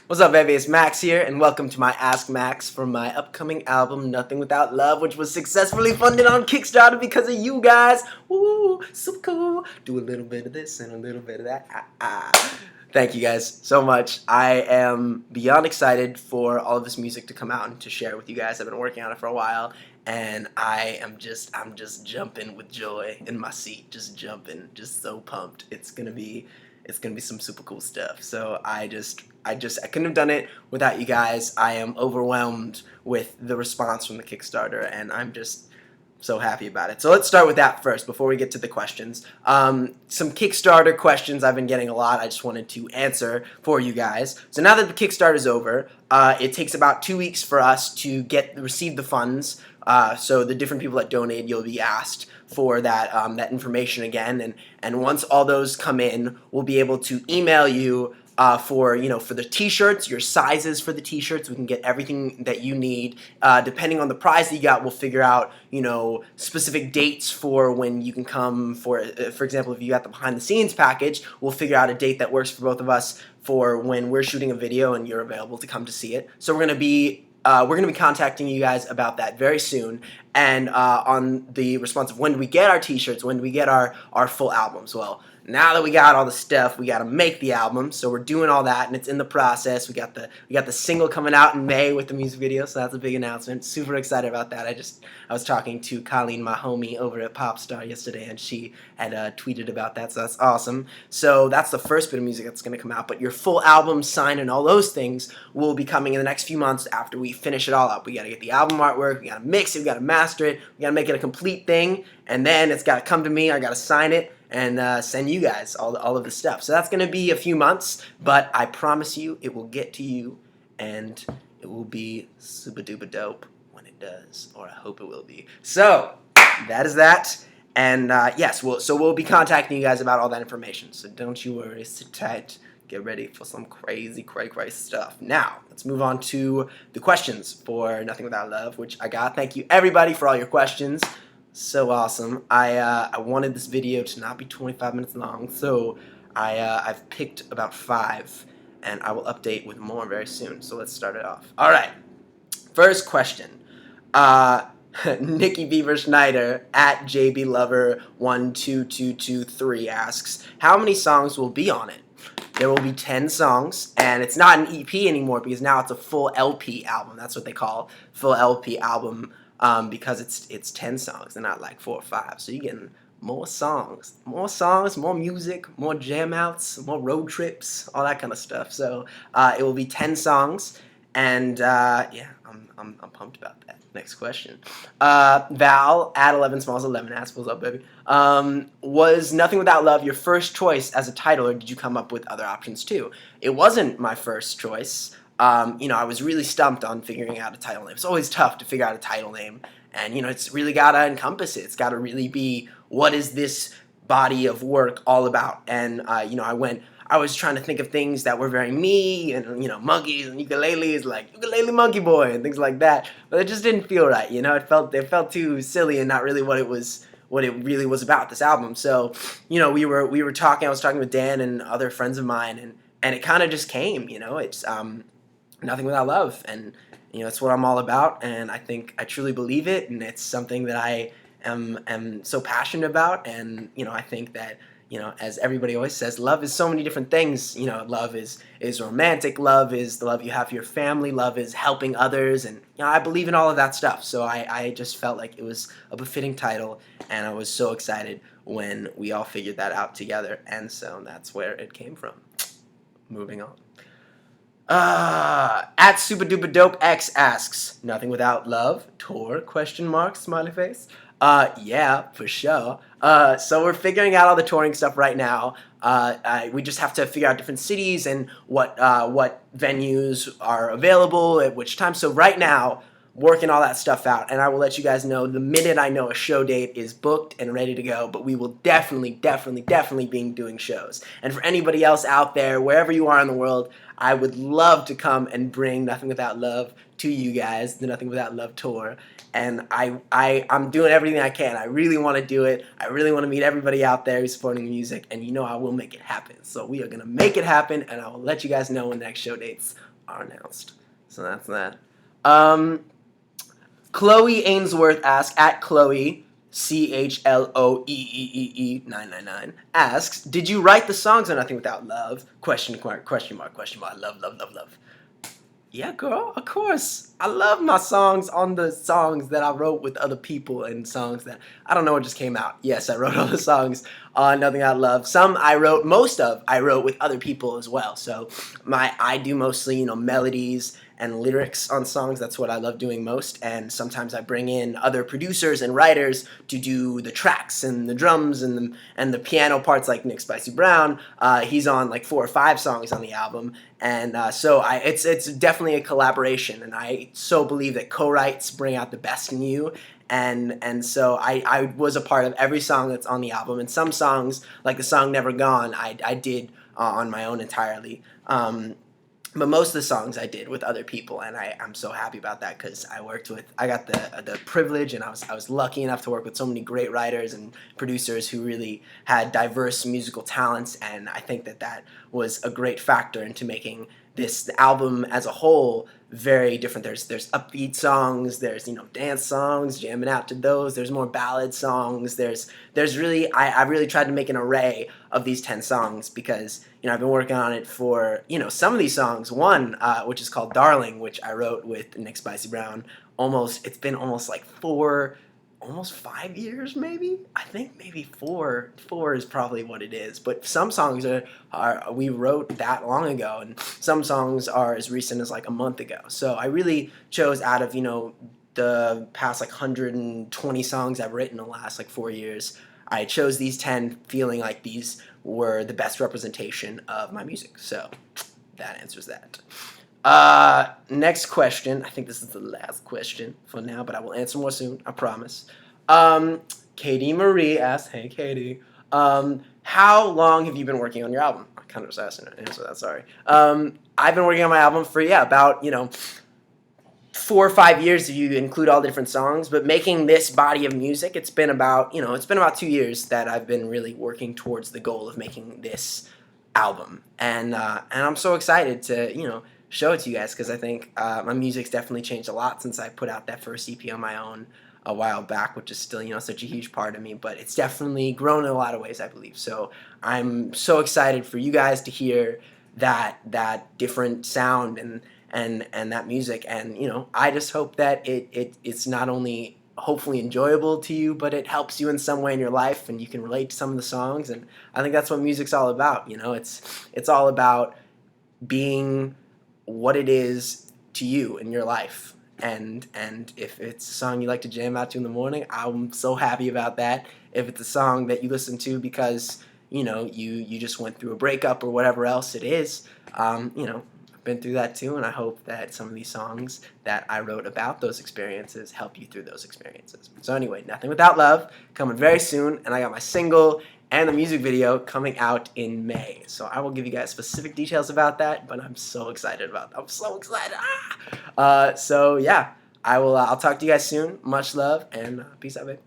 What's up, baby? It's Max here, and welcome to my Ask Max for my upcoming album, Nothing Without Love, which was successfully funded on Kickstarter because of you guys. Woo, so cool. Do a little bit of this and a little bit of that. Thank you guys so much. I am beyond excited for all of this music to come out and to share with you guys. I've been working on it for a while, and I'm just jumping with joy in my seat, just jumping, just so pumped. It's gonna be some super cool stuff. So I couldn't have done it without you guys. I am overwhelmed with the response from the Kickstarter, and I'm just so happy about it. So let's start with that first before we get to the questions. Some Kickstarter questions I've been getting a lot. I just wanted to answer for you guys. So now that the Kickstarter is over, it takes about 2 weeks for us to receive the funds. So the different people that donate, you'll be asked for that information again, and once all those come in, we'll be able to email you for the t-shirts, your sizes for the t-shirts. We can get everything that you need. Depending on the prize that you got, we'll figure out specific dates for when you can come. For example, if you got the behind the scenes package, we'll figure out a date that works for both of us for when we're shooting a video and you're available to come to see it. So we're gonna be contacting you guys about that very soon, and on the response of when do we get our t-shirts, when do we get our full albums. Well, now that we got all the stuff, we got to make the album, so we're doing all that, and it's in the process. We got the single coming out in May with the music video, so that's a big announcement. Super excited about that. I was talking to Colleen, my homie over at Popstar yesterday, and she had tweeted about that, so that's awesome. So that's the first bit of music that's going to come out, but your full album, sign, and all those things will be coming in the next few months after we finish it all up. We got to get the album artwork, we got to mix it, we got to master it, we got to make it a complete thing, and then it's got to come to me. I got to sign it and send you guys all of the stuff. So that's going to be a few months, but I promise you it will get to you, and it will be super duper dope when it does, or I hope it will be. So that is that, and yes, we'll be contacting you guys about all that information, so don't you worry, sit tight, get ready for some crazy stuff. Now, let's move on to the questions for Nothing Without Love, which I got. Thank you everybody for all your questions. So awesome. I wanted this video to not be 25 minutes long, so I've picked about 5, and I will update with more very soon. So let's start it off. All right. First question. Nikki Beaver Schneider at JBLover12223 asks, how many songs will be on it? There will be 10 songs, and it's not an EP anymore because now it's a full LP album. That's what they call full LP album. Because it's 10 songs and not like 4 or 5. So you're getting more songs, more music, more jam outs, more road trips, all that kind of stuff. So it will be 10 songs, and yeah, I'm pumped about that. Next question. Val at 11 Smalls 11 asks, what's up, baby? Was Nothing Without Love your first choice as a title, or did you come up with other options too? It wasn't my first choice. I was really stumped on figuring out a title name. It's always tough to figure out a title name, and it's really gotta encompass it. It's gotta really be, what is this body of work all about? And I was trying to think of things that were very me, and monkeys and ukuleles, like Ukulele Monkey Boy and things like that. But it just didn't feel right. It felt too silly and not really what it really was about, this album. So we were talking. I was talking with Dan and other friends of mine, and it kind of just came. It's Nothing Without Love, and it's what I'm all about, and I truly believe it, and it's something that I am so passionate about, and I think that as everybody always says, love is so many different things. Love is romantic, love is the love you have for your family, love is helping others, and I believe in all of that stuff. So I just felt like it was a befitting title, and I was so excited when we all figured that out together, and so that's where it came from. Moving on. At Super Duper Dope X asks, Nothing Without Love tour? ? Smiley face. Yeah, for sure. So we're figuring out all the touring stuff right now. We just have to figure out different cities and what venues are available at which time. So right now, working all that stuff out, and I will let you guys know the minute I know a show date is booked and ready to go, but we will definitely be doing shows. And for anybody else out there, wherever you are in the world, I would love to come and bring Nothing Without Love to you guys, the Nothing Without Love tour. And I'm doing everything I can. I really want to do it. I really want to meet everybody out there who's supporting the music, and I will make it happen. So we are going to make it happen, and I will let you guys know when the next show dates are announced. So that's that. Chloe Ainsworth asks, at Chloe, CHLOEEEE 999 asks, did you write the songs on Nothing Without Love? Question mark, question mark, question mark, love, love, love, love. Yeah, girl, of course. I love my songs on the songs that I wrote with other people and songs that, I don't know what just came out. Yes, I wrote all the songs on Nothing Without Love. Some I wrote, most of I wrote with other people as well. So I do mostly, melodies and lyrics on songs. That's what I love doing most. And sometimes I bring in other producers and writers to do the tracks and the drums and the piano parts, like Nick Spicy Brown. He's on like 4 or 5 songs on the album. And so it's definitely a collaboration, and I so believe that co-writes bring out the best in you. And so I was a part of every song that's on the album, and some songs, like the song Never Gone, I did on my own entirely. But most of the songs I did with other people, and I'm so happy about that because I got the privilege, and I was lucky enough to work with so many great writers and producers who really had diverse musical talents, and I think that was a great factor into making this album as a whole very different. There's upbeat songs, there's dance songs, jamming out to those. There's more ballad songs. There's really I really tried to make an array of these 10 songs because I've been working on it for some of these songs. One which is called Darling, which I wrote with Nick Spicy Brown. It's been almost like 5 years, maybe. I think maybe 4 is probably what it is. But some songs are we wrote that long ago, and some songs are as recent as like a month ago. So I really chose out of the past like 120 songs I've written in the last like 4 years. I chose these 10 feeling like these were the best representation of my music. So that answers that. Next question. I think this is the last question for now, but I will answer more soon, I promise. Katie Marie asks, hey Katie, how long have you been working on your album? I kind of was asking her to answer that, sorry. I've been working on my album for, about, 4 or 5 years if you include all the different songs, but making this body of music, it's been about 2 years that I've been really working towards the goal of making this album. And I'm so excited to, show it to you guys because I think my music's definitely changed a lot since I put out that first EP on my own a while back, which is still, such a huge part of me, but it's definitely grown in a lot of ways, I believe. So I'm so excited for you guys to hear that different sound and that music, and I just hope that it's not only hopefully enjoyable to you, but it helps you in some way in your life and you can relate to some of the songs. And I think that's what music's all about. It's all about being what it is to you in your life, and if it's a song you like to jam out to in the morning, I'm so happy about that. If it's a song that you listen to because you just went through a breakup or whatever else it is, I've been through that too, and I hope that some of these songs that I wrote about those experiences help you through those experiences. So anyway, Nothing Without Love coming very soon, and I got my single and the music video coming out in May. So I will give you guys specific details about that, but I'm so excited about that. I'm so excited. So yeah, I'll talk to you guys soon. Much love, and peace out, babe.